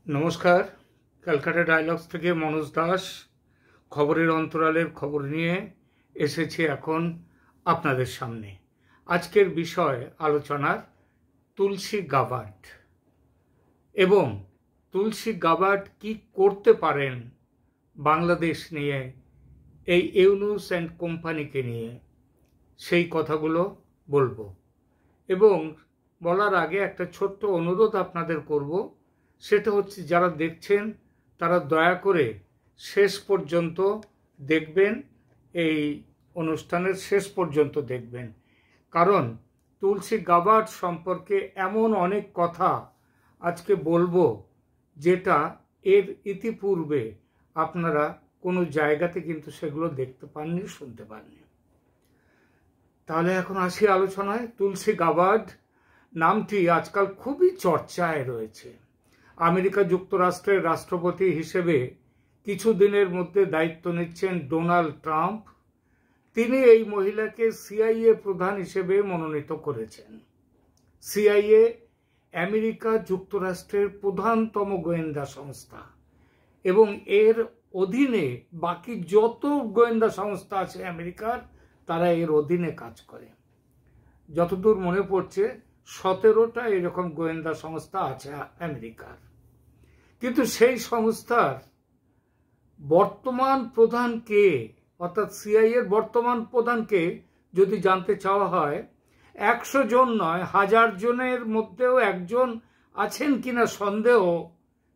নমস্কার। ক্যালকাটা ডায়ালগস থেকে মনোজ দাস খবরের অন্তরালের খবর নিয়ে এসেছি এখন আপনাদের সামনে। আজকের বিষয় আলোচনার তুলসী গাবার্ড এবং তুলসী গাবার্ড কি করতে পারেন বাংলাদেশ নিয়ে, এই ইউনূস অ্যান্ড কোম্পানিকে নিয়ে, সেই কথাগুলো বলবো। এবং বলার আগে একটা ছোট্ট অনুরোধ আপনাদের করব, সেটা হচ্ছে যারা দেখছেন তারা দয়া করে শেষ পর্যন্ত দেখবেন, এই অনুষ্ঠানের শেষ পর্যন্ত দেখবেন, কারণ তুলসী গাবার্ড সম্পর্কে এমন অনেক কথা আজকে বলবো যেটা এর ইতিপূর্বে আপনারা কোনো জায়গাতে কিন্তু সেগুলো দেখতে পাননি, শুনতে পাননি। তাহলে এখন আসি আলোচনায়। তুলসী গাবার্ড নামটি আজকাল খুবই চর্চায় রয়েছে। আমেরিকা যুক্তরাষ্ট্রের রাষ্ট্রপতি হিসেবে কিছুদিনের মধ্যে দায়িত্ব নিচ্ছেন ডোনাল্ড ট্রাম্প। তিনি এই মহিলাকে সিআইএ প্রধান হিসেবে মনোনীত করেছেন। সিআইএ আমেরিকা যুক্তরাষ্ট্রের প্রধানতম গোয়েন্দা সংস্থা এবং এর অধীনে বাকি যত গোয়েন্দা সংস্থা আছে আমেরিকার, তারা এর অধীনে কাজ করে। যতদূর মনে পড়ছে 17টা এরকম গোয়েন্দা সংস্থা আছে আমেরিকার। কিন্তু সেই সংস্থার বর্তমান প্রধান কে, অর্থাৎ সিআইএর বর্তমান প্রধানকে যদি জানতে চাওয়া হয়, 100 জন নয় 1000 জনের মধ্যেও একজন আছেন কিনা সন্দেহ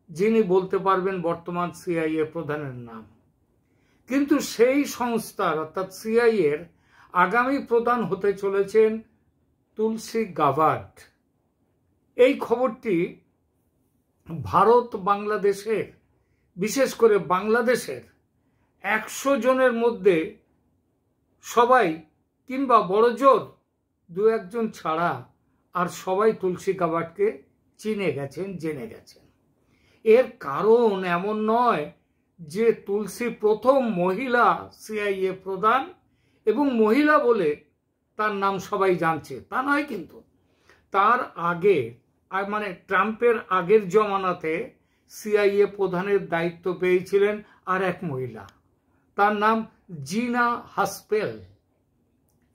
যিনি বলতে পারবেন বর্তমান সিআইএ প্রধানের নাম। কিন্তু সেই সংস্থার অর্থাৎ সিআইএর আগামী প্রধান হতে চলেছেন তুলসী গাবার্ড। এই খবরটি ভারত বাংলাদেশের, বিশেষ করে বাংলাদেশের 100 জনের মধ্যে সবাই কিংবা বড়জোর 2-1 জন ছাড়া আর সবাই তুলসী গাবার্ডকে চিনে গেছেন, জেনে গেছেন। এর কারণ এমন নয় যে তুলসী প্রথম মহিলা সিআইএ প্রধান এবং মহিলা বলে তার নাম সবাই জানছে, তা নয়। কিন্তু তার আগে, মানে ট্রাম্পের আগের জমানাতে সিআইএ প্রধানের দায়িত্ব পেয়েছিলেন আর এক মহিলা, তার নাম জিনা হাসপেল।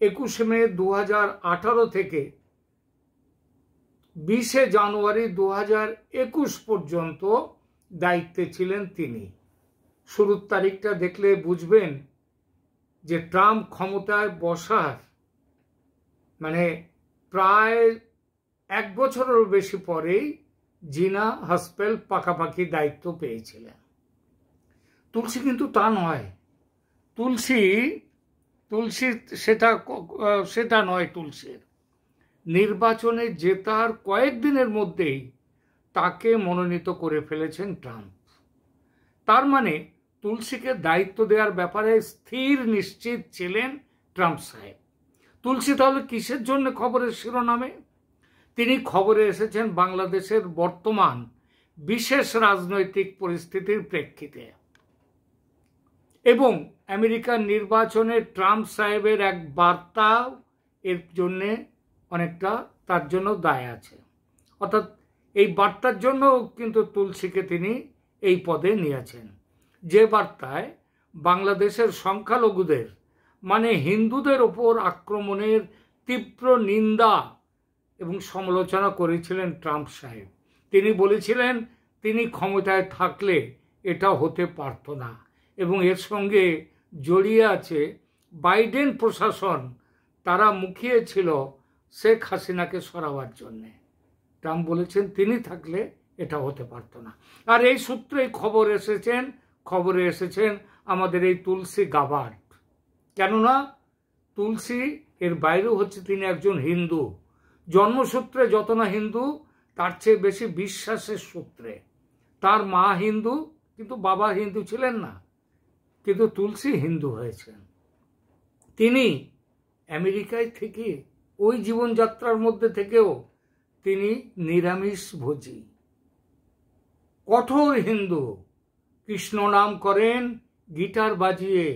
21 মে 2018 থেকে 20 জানুয়ারি 2021 পর্যন্ত দায়িত্বে ছিলেন তিনি। শুরুর তারিখটা দেখলে বুঝবেন যে ট্রাম্প ক্ষমতায় বসার মানে প্রায় 1 বছরেরও বেশি পরেই জিনা হাসপেল পাকাপাকি দায়িত্ব পেয়েছিলেন। তুলসী কিন্তু তা নয়। তুলসী সেটা নয়। তুলসীর নির্বাচনে জেতার কয়েকদিনের মধ্যেই তাকে মনোনীত করে ফেলেছেন ট্রাম্প। তার মানে তুলসীকে দায়িত্ব দেওয়ার ব্যাপারে স্থির নিশ্চিত ছিলেন ট্রাম্প সাহেব। তুলসী তাহলে কিসের জন্য খবরের শিরোনামে? তিনি খবরে এসেছেন বাংলাদেশের বর্তমান বিশেষ রাজনৈতিক পরিস্থিতির প্রেক্ষিতে এবং আমেরিকার নির্বাচনে ট্রাম্প সাহেবের এক বার্তা এর জন্যে অনেকটা তার জন্য দায় আছে। অর্থাৎ এই বার্তার জন্য কিন্তু তুলসীকে তিনি এই পদে নিয়েছেন, যে বার্তায় বাংলাদেশের সংখ্যালঘুদের মানে হিন্দুদের ওপর আক্রমণের তীব্র নিন্দা এবং সমালোচনা করেছিলেন ট্রাম্প সাহেব। তিনি বলেছিলেন তিনি ক্ষমতায় থাকলে এটা হতে পারত না এবং এর সঙ্গে জড়িয়ে আছে বাইডেন প্রশাসন, তারা মুখিয়েছিল শেখ হাসিনাকে সরাবার জন্যে। ট্রাম্প বলেছেন তিনি থাকলে এটা হতে পারত না। আর এই সূত্রেই খবরে এসেছেন আমাদের এই তুলসী গাবার্ড। কেননা তুলসী এর বাইরেও হচ্ছে তিনি একজন হিন্দু, জন্মসূত্রে যত না হিন্দু, তার চেয়ে বেশি বিশ্বাসের সূত্রে। তার মা হিন্দু কিন্তু বাবা হিন্দু ছিলেন না, কিন্তু তুলসী হিন্দু হয়েছেন। তিনি আমেরিকায় থেকে ওই জীবনযাত্রার মধ্যে থেকেও তিনি নিরামিষ ভোজী, কঠোর হিন্দু। কৃষ্ণ নাম করেন গিটার বাজিয়ে,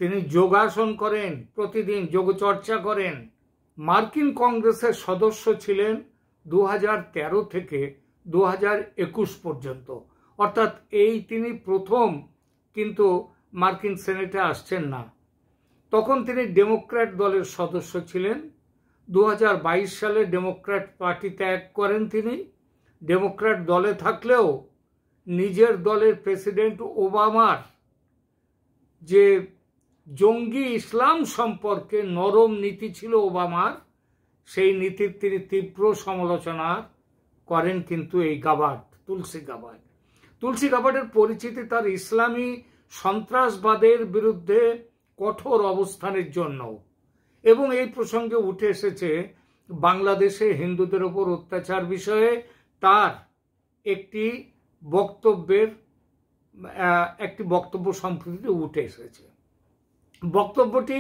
তিনি যোগাসন করেন, প্রতিদিন যোগচর্চা করেন। মার্কিন কংগ্রেসের সদস্য ছিলেন 2013 থেকে 2021 পর্যন্ত, অর্থাৎ তিনি প্রথম কিন্তু মার্কিন সেনেটে আসছেন না। তখন তিনি ডেমোক্র্যাট দলের সদস্য ছিলেন। 2022 সালে ডেমোক্র্যাট পার্টি ত্যাগ করেন তিনি। ডেমোক্র্যাট দলে থাকলেও নিজের দলের প্রেসিডেন্ট ওবামার যে জঙ্গি ইসলাম সম্পর্কে নরম নীতি ছিল ওবামার, সেই নীতির তিনি তীব্র সমালোচনা করেন কিন্তু এই গাবার্ড, তুলসী গাবার্ড। তুলসী গাবার্ডের পরিচিতি তার ইসলামী সন্ত্রাসবাদের বিরুদ্ধে কঠোর অবস্থানের জন্য, এবং এই প্রসঙ্গে উঠে এসেছে বাংলাদেশে হিন্দুদের উপর অত্যাচার বিষয়ে তার একটি বক্তব্য সম্প্রতি উঠে এসেছে। বক্তব্যটি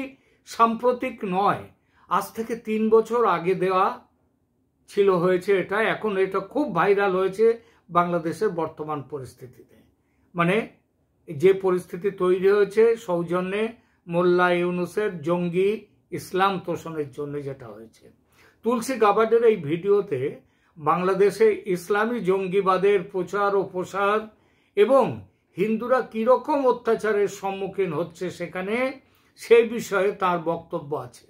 সাম্প্রতিক নয়, আজ থেকে 3 বছর আগে দেওয়া হয়েছে এটা। এখন এটা খুব ভাইরাল হয়েছে বাংলাদেশের বর্তমান পরিস্থিতিতে, মানে যে পরিস্থিতি তৈরি হয়েছে সৌজন্যে মোল্লা ইউনুসের জঙ্গি ইসলাম তোষণের জন্য যেটা হয়েছে। তুলসী গাবার্ডের এই ভিডিওতে বাংলাদেশে ইসলামী জঙ্গিবাদের প্রচার ও প্রসার এবং হিন্দুরা কিরকম অত্যাচারের সম্মুখীন হচ্ছে সেখানে, সেই বিষয়ে তার বক্তব্য আছে।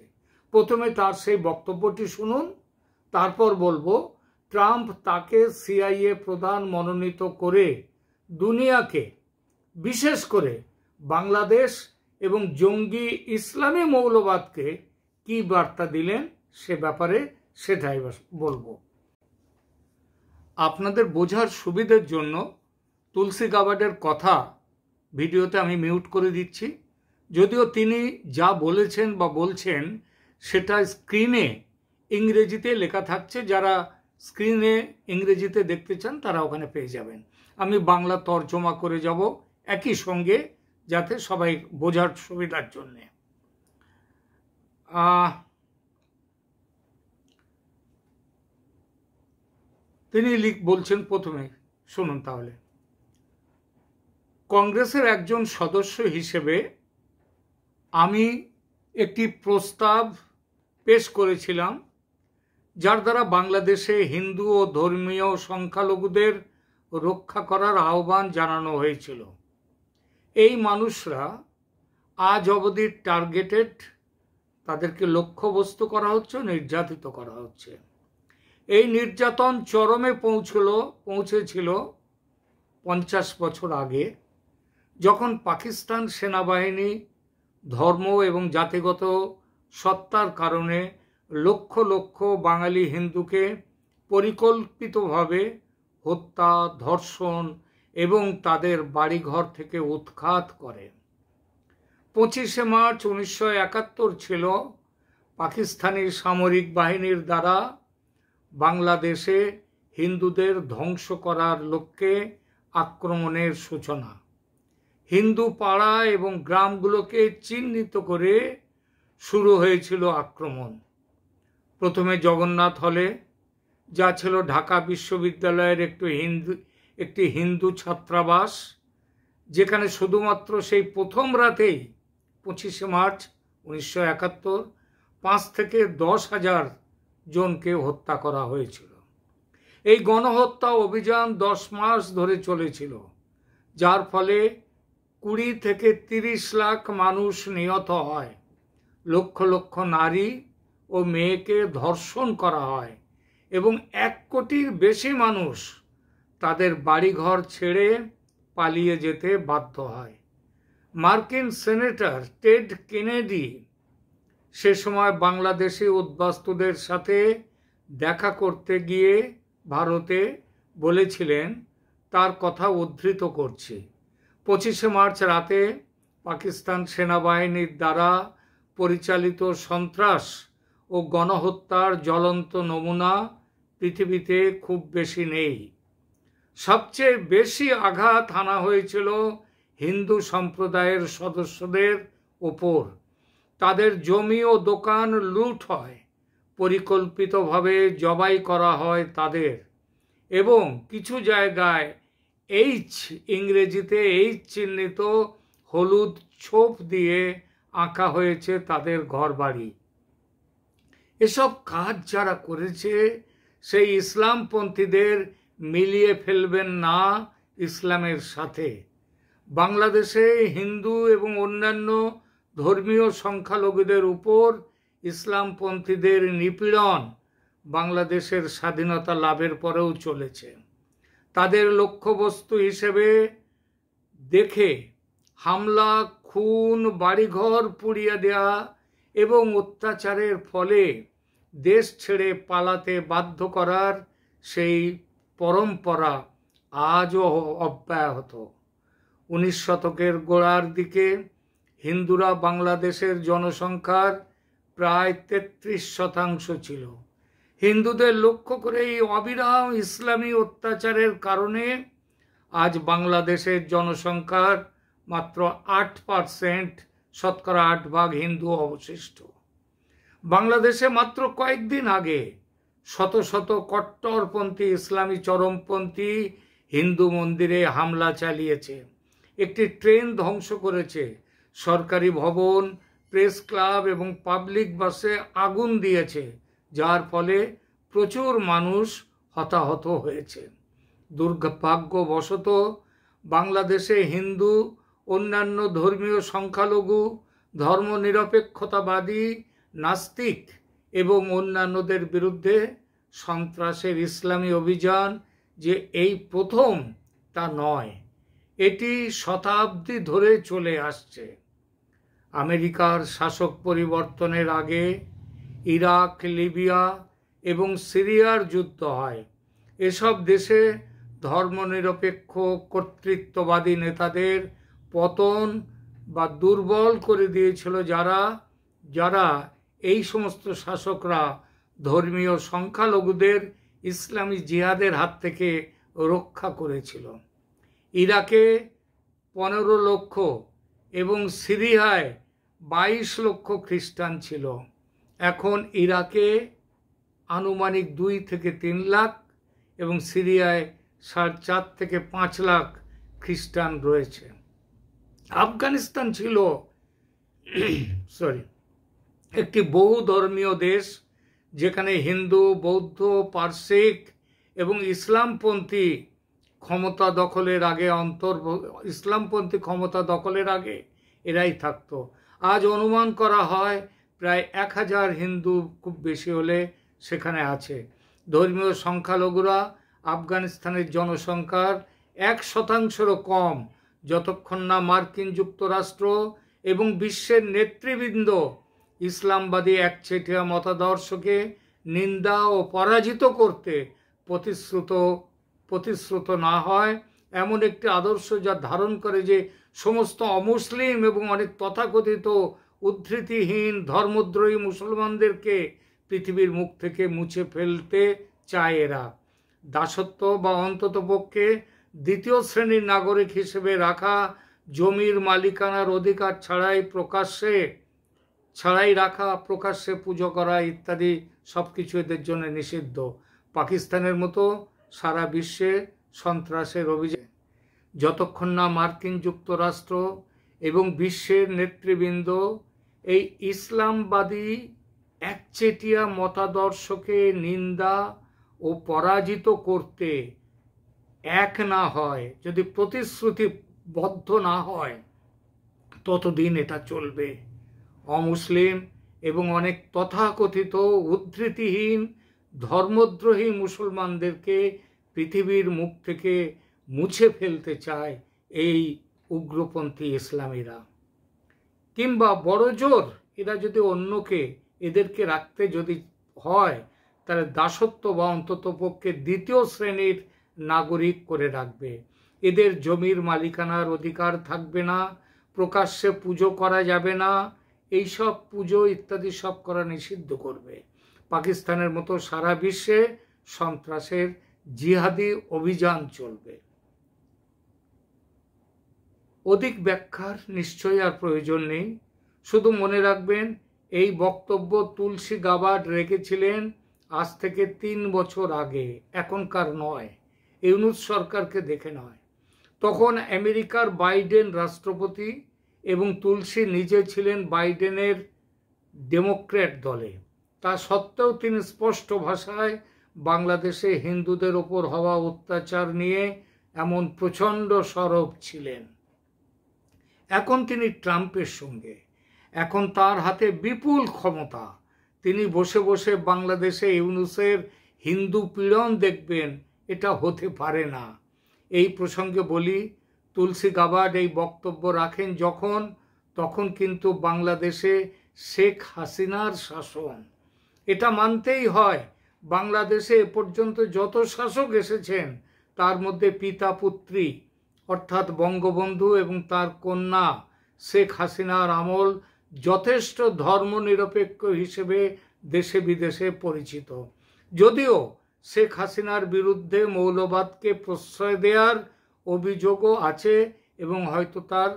প্রথমে তার সেই বক্তব্যটি শুনুন, তারপর বলবো ট্রাম্প তাকে সিআইএ প্রধান মনোনীত করে দুনিয়াকে, বিশেষ করে বাংলাদেশ এবং জঙ্গি ইসলামী মৌলবাদকে কি বার্তা দিলেন সে ব্যাপারে সেটাই বলবো। আপনাদের বোঝার সুবিধার জন্য তুলসী গাবার্ডের কথা ভিডিওতে আমি মিউট করে দিচ্ছি, যদিও তিনি যা বলেছেন বা বলছেন সেটা স্ক্রিনে ইংরেজিতে লেখা থাকছে। যারা স্ক্রিনে ইংরেজিতে দেখতে চান তারা ওখানে পেয়ে যাবেন। আমি বাংলা তর্জমা করে যাব একই সঙ্গে, যাতে সবাই বোঝার সুবিধার জন্যে। তিনি বলছেন, প্রথমে শুনুন তাহলে। কংগ্রেসের একজন সদস্য হিসেবে আমি একটি প্রস্তাব পেশ করেছিলাম, যার দ্বারা বাংলাদেশে হিন্দু ও ধর্মীয় সংখ্যালঘুদের রক্ষা করার আহ্বান জানানো হয়েছিল। এই মানুষরা আজ অবধি টার্গেটেড, তাদেরকে লক্ষ্যবস্তু করা হচ্ছে, নির্যাতিত করা হচ্ছে। এই নির্যাতন চরমে পৌঁছেছিল 50 বছর আগে, যখন পাকিস্তান সেনাবাহিনী ধর্ম এবং জাতিগত সত্তার কারণে লক্ষ লক্ষ বাঙালি হিন্দুকে পরিকল্পিতভাবে হত্যা, ধর্ষণ এবং তাদের বাড়িঘর থেকে উৎখাত করে। 25শে মার্চ 1971 ছিল পাকিস্তানি সামরিক বাহিনীর দ্বারা বাংলাদেশে হিন্দুদের ধ্বংস করার লক্ষ্যে আক্রমণের সূচনা। হিন্দু পাড়া এবং গ্রামগুলোকে চিহ্নিত করে শুরু হয়েছিল আক্রমণ। প্রথমে জগন্নাথ হলে, যা ছিল ঢাকা বিশ্ববিদ্যালয়ের একটি হিন্দু ছাত্রাবাস, যেখানে শুধুমাত্র সেই প্রথম রাতেই 25শে মার্চ 1971 5 থেকে 10,000 জনকে হত্যা করা হয়েছিল। এই গণহত্যা অভিযান 10 মাস ধরে চলেছিল, যার ফলে 20 থেকে 30 লাখ মানুষ নিহত হয়, লক্ষ লক্ষ নারী ও মেয়েকে ধর্ষণ করা হয় এবং 1 কোটির বেশি মানুষ তাদের বাড়িঘর ছেড়ে পালিয়ে যেতে বাধ্য হয়। মার্কিন সেনেটর টেড কেনেডি সে সময় বাংলাদেশি উদ্বাস্তুদের সাথে দেখা করতে গিয়ে ভারতে বলেছিলেন, তার কথা উদ্ধৃত করছি, 25শে মার্চ রাতে পাকিস্তান সেনাবাহিনীর দ্বারা পরিচালিত সন্ত্রাস ও গণহত্যার জ্বলন্ত নমুনা পৃথিবীতে খুব বেশি নেই। সবচেয়ে বেশি আঘাত হানা হয়েছিল হিন্দু সম্প্রদায়ের সদস্যদের ওপর। তাদের জমি ও দোকান লুট হয়, পরিকল্পিতভাবে জবাই করা হয় তাদের, এবং কিছু জায়গায় ইংরেজিতে এইচ চিহ্নিত হলুদ ছোপ দিয়ে আঁকা হয়েছে তাদের ঘরবাড়ি। এসব কাজ যারা করেছে সেই ইসলামপন্থীদের মিলিয়ে ফেলবেন না ইসলামের সাথে। বাংলাদেশে হিন্দু এবং অন্যান্য ধর্মীয় সংখ্যালঘুদের উপর ইসলামপন্থীদের নিপীড়ন বাংলাদেশের স্বাধীনতা লাভের পরেও চলেছে। তাদের লক্ষ্যবস্তু হিসেবে দেখে হামলা, খুন, বাড়িঘর পুড়িয়ে দেয়া এবং অত্যাচারের ফলে দেশ ছেড়ে পালাতে বাধ্য করার সেই পরম্পরা আজও অব্যাহত। 19 শতকের গোড়ার দিকে হিন্দুরা বাংলাদেশের জনসংখ্যার প্রায় 33% ছিল। হিন্দুদের লক্ষ্য করে এই অবিরাম ইসলামী অত্যাচারের কারণে আজ বাংলাদেশের জনসংখ্যার মাত্র 8%, শতকরা 8 ভাগ হিন্দু অবশিষ্ট। বাংলাদেশে মাত্র কয়েকদিন আগে শত শত কট্টরপন্থী ইসলামী চরমপন্থী হিন্দু মন্দিরে হামলা চালিয়েছে, একটি ট্রেন ধ্বংস করেছে, সরকারি ভবন, প্রেস ক্লাব এবং পাবলিক বাসে আগুন দিয়েছে, যার ফলে প্রচুর মানুষ হতাহত হয়েছে। দুর্ভাগ্যবশত বাংলাদেশে হিন্দু, অন্যান্য ধর্মীয় সংখ্যালঘু, ধর্মনিরপেক্ষতাবাদী, নাস্তিক এবং অন্যান্যদের বিরুদ্ধে সন্ত্রাসের ইসলামী অভিযান যে এই প্রথম তা নয়, এটি শতাব্দী ধরে চলে আসছে। আমেরিকার শাসক পরিবর্তনের আগে ইরাক, লিবিয়া এবং সিরিয়ার যুদ্ধ হয়। এসব দেশে ধর্মনিরপেক্ষ কর্তৃত্ববাদী নেতাদের পতন বা দুর্বল করে দিয়েছিল যারা এই সমস্ত শাসকরা ধর্মীয় সংখ্যালঘুদের ইসলামী জিহাদের হাত থেকে রক্ষা করেছিল। ইরাকে 15 লক্ষ এবং সিরিয়ায় 22 লক্ষ খ্রিস্টান ছিল। এখন ইরাকে আনুমানিক 2 থেকে 3 লাখ এবং সিরিয়ায় 4.5 থেকে 5 লাখ খ্রিস্টান রয়েছে। আফগানিস্তান ছিল একটি বহু ধর্মীয় দেশ, যেখানে হিন্দু, বৌদ্ধ, পারসিক এবং ইসলামপন্থী ক্ষমতা দখলের আগে এরাই থাকতো। আজ অনুমান করা হয় প্রায় 1000 হিন্দু খুব বেশি হলে সেখানে আছে। ধর্মীয় সংখ্যালঘুরা আফগানিস্তানের জনসংখ্যার 1%-রও কম, যতক্ষণ না মার্কিন যুক্তরাষ্ট্র এবং বিশ্বের নেতৃবৃন্দ ইসলামবাদী একচেটিয়া মতাদর্শকে নিন্দা ও পরাজিত করতে প্রতিশ্রুত না হয়, এমন একটি আদর্শ যা ধারণ করে যে সমস্ত অমুসলিম এবং অনেক তথাকথিত উদ্ধৃতিহীন ধর্মদ্রোহী মুসলমানদেরকে পৃথিবীর মুখ থেকে মুছে ফেলতে চায় এরা। দাসত্ব বা অন্ততপক্ষে দ্বিতীয় শ্রেণীর নাগরিক হিসেবে রাখা, জমির মালিকানার অধিকার ছাড়াই রাখা, প্রকাশ্যে পুজো করা ইত্যাদি সবকিছু এদের জন্য নিষিদ্ধ। পাকিস্তানের মতো সারা বিশ্বে সন্ত্রাসের অভিযান যতক্ষণ না মার্কিন যুক্তরাষ্ট্র এবং বিশ্বের নেতৃবৃন্দ এই ইসলামবাদী একচেটিয়া মতাদর্শকে নিন্দা ও পরাজিত করতে এক না হয়, যদি প্রতিশ্রুতিবদ্ধ না হয়, ততদিন এটা চলবে। অমুসলিম এবং অনেক তথাকথিত উদ্ধৃতিহীন ধর্মদ্রোহী মুসলমানদেরকে পৃথিবীর মুখ থেকে মুছে ফেলতে চায় এই উগ্রপন্থী ইসলামীরা। কিংবা বড় জোর এরা যদি অন্যকে এদেরকে রাখতে যদি হয়, তাহলে দাসত্ব বা অন্ততপক্ষে দ্বিতীয় শ্রেণীর নাগরিক করে রাখবে। এদের জমির মালিকানার অধিকার থাকবে না, প্রকাশ্যে পুজো করা যাবে না, এইসব পুজো ইত্যাদি সব করা নিষিদ্ধ করবে। পাকিস্তানের মতো সারা বিশ্বে সন্ত্রাসের জিহাদি অভিযান চলবে। অধিক ব্যাখ্যার নিশ্চয়ই আর প্রয়োজন নেই, শুধু মনে রাখবেন এই বক্তব্য তুলসী গাবার্ড রেখেছিলেন আজ থেকে 3 বছর আগে, এখনকার নয়, ইউনূস সরকারকে দেখে নয়। তখন আমেরিকার বাইডেন রাষ্ট্রপতি এবং তুলসী নিজে ছিলেন বাইডেনের ডেমোক্র্যাট দলে। তা সত্ত্বেও তিনি স্পষ্ট ভাষায় বাংলাদেশে হিন্দুদের ওপর হওয়া অত্যাচার নিয়ে এমন প্রচণ্ড সরব ছিলেন। এখন তিনি ট্রাম্পের সঙ্গে, এখন তার হাতে বিপুল ক্ষমতা। তিনি বসে বসে বাংলাদেশে ইউনূসের হিন্দু পীড়ন দেখবেন, এটা হতে পারে না। এই প্রসঙ্গে বলি, তুলসী গাবার্ড এই বক্তব্য রাখেন তখন কিন্তু বাংলাদেশে শেখ হাসিনার শাসন। এটা মানতেই হয়। বাংলাদেশে এ পর্যন্ত যত শাসক এসেছেন তার মধ্যে পিতা পুত্রী অর্থাৎ বঙ্গবন্ধু এবং তার কন্যা শেখ হাসিনার আমল যথেষ্ট ধর্মনিরপেক্ষ হিসেবে দেশে বিদেশে পরিচিত। যদিও শেখ হাসিনার বিরুদ্ধে মৌলবাদকে প্রশ্রয় দেওয়ার অভিযোগও আছে এবং হয়তো তার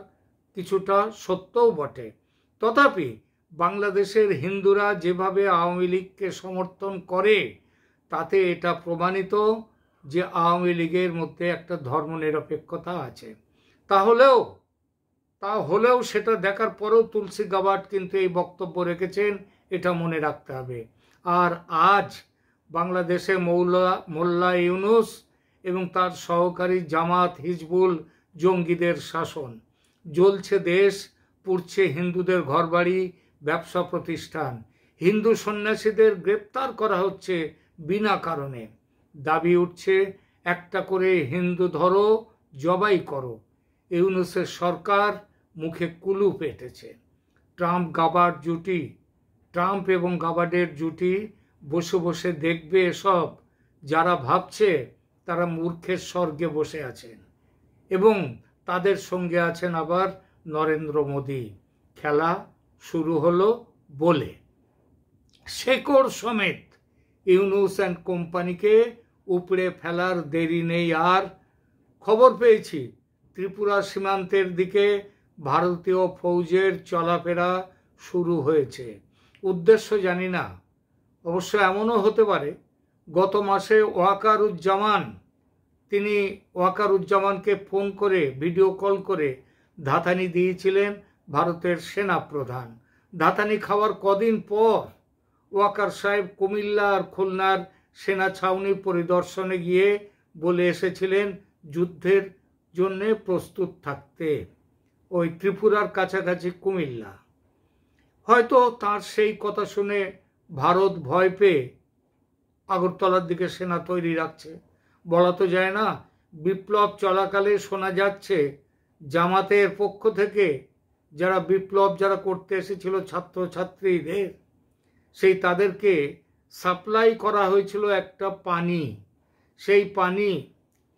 কিছুটা সত্যও বটে, তথাপি বাংলাদেশের হিন্দুরা যেভাবে আওয়ামী লীগকে সমর্থন করে তাতে এটা প্রমাণিত যে আওয়ামী লীগের মধ্যে একটা ধর্মনিরপেক্ষতা আছে। তাহলেও সেটা দেখার পরেও তুলসী গাবার্ড কিন্তু এই বক্তব্য রেখেছেন, এটা মনে রাখতে হবে। আর আজ বাংলাদেশে মোল্লা ইউনূস এবং তার সহকারী জামাত হিজবুল জঙ্গিদের শাসন। জ্বলছে দেশ, পুড়ছে হিন্দুদের ঘরবাড়ি, ব্যবসা প্রতিষ্ঠান। হিন্দু সন্ন্যাসীদের গ্রেপ্তার করা হচ্ছে বিনা কারণে। দাবি উঠছে, একটা করে হিন্দু ধরো, জবাই করো। ইউনূসের সরকার মুখে কুলুপ এঁটেছে। ট্রাম্প এবং গাবার্ডের জুটি বসে বসে দেখবে এসব। যারা ভাবছে তারা মূর্খের স্বর্গে বসে আছেন এবং তাদের সঙ্গে আছেন আবার নরেন্দ্র মোদী। খেলা শুরু হলো বলে শেকড় সমেত ইউনূস অ্যান্ড কোম্পানিকে উপড়ে ফেলার দেরি নেই। আর খবর পেয়েছি ত্রিপুরা সীমান্তের দিকে ভারতীয় ফৌজের চলাফেরা শুরু হয়েছে। উদ্দেশ্য জানি না, অবশ্য এমনও হতে পারে গত মাসে তিনি ওয়াকারুজ্জামানকে ফোন করে ভিডিও কল করে ধাতানি দিয়েছিলেন ভারতের সেনা প্রধান। ধাতানি খাওয়ার কদিন পর ওয়াকার সাহেব কুমিল্লা আর খুলনার সেনা ছাউনি পরিদর্শনে গিয়ে বলে এসেছিলেন যুদ্ধের জন্যে প্রস্তুত থাকতে, ওই ত্রিপুরার কাছাকাছি কুমিল্লা। হয়তো তার সেই কথা শুনে ভারত ভয় পেয়ে আগরতলার দিকে সেনা তৈরি রাখছে। বলা তো যায় না। বিপ্লব চলাকালে শোনা যাচ্ছে জামাতের পক্ষ থেকে যারা করতে এসেছিল ছাত্রছাত্রীদের, তাদেরকে সাপ্লাই করা হয়েছিল একটা পানি। সেই পানি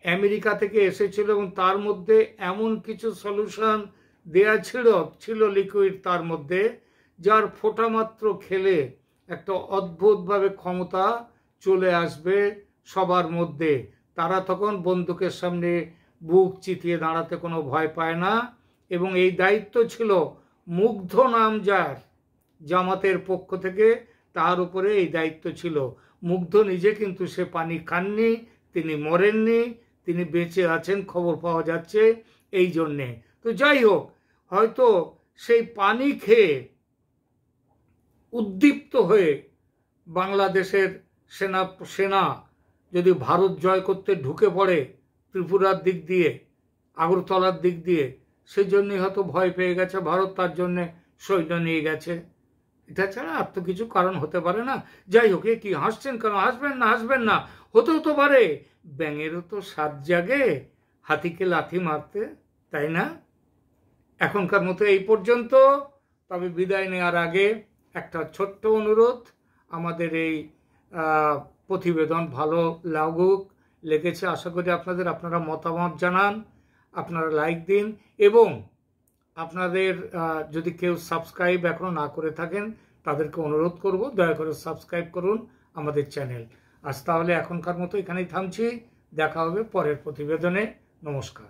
আমেরিকা থেকে এসেছিল এবং তার মধ্যে এমন কিছু সলিউশন দেয়া ছিল লিকুইড তার মধ্যে, যার ফোঁটা মাত্র খেলে একটা অদ্ভুতভাবে ক্ষমতা চলে আসবে সবার মধ্যে। তারা তখন বন্দুকের সামনে বুক চিতিয়ে দাঁড়াতে কোনো ভয় পায় না। এবং এই দায়িত্ব ছিল মুগ্ধ নাম যার জামাতের পক্ষ থেকে, তার উপরে এই দায়িত্ব ছিল। মুগ্ধ নিজে কিন্তু সে পানি খাননি, তিনি মরেননি, তিনি বেঁচে আছেন খবর পাওয়া যাচ্ছে এই জন্যে। তো যাই হোক, হয়তো সেই পানি খেয়ে উদ্দীপ্ত হয়ে বাংলাদেশের সেনা যদি ভারত জয় করতে ঢুকে পড়ে ত্রিপুরার দিক দিয়ে, আগরতলার দিক দিয়ে, সেই জন্যই হয়তো ভয় পেয়ে গেছে ভারত, তার জন্যে সৈন্য নিয়ে গেছে। এটা ছাড়া আর তো কিছু কারণ হতে পারে না। যাই হোক, কি হাসছেন কেন? হাসবেন না। হতেও তো পারে ব্যাঙেরও তো সাত জাগে হাতিকে লাথি মারতে, তাই না? এখনকার মতো এই পর্যন্ত। তবে বিদায় নেওয়ার আগে একটা ছোট্ট অনুরোধ, আমাদের এই প্রতিবেদন ভালো লেগেছে আশা করি আপনারা মতামত জানান, আপনারা লাইক দিন এবং আপনাদের যদি কেউ সাবস্ক্রাইব এখনো না করে থাকেন তাদেরকে অনুরোধ করব দয়া করে সাবস্ক্রাইব করুন আমাদের চ্যানেল। আজ তাহলে এখনকার মতো এখানেই থামছি, দেখা হবে পরের প্রতিবেদনে। নমস্কার।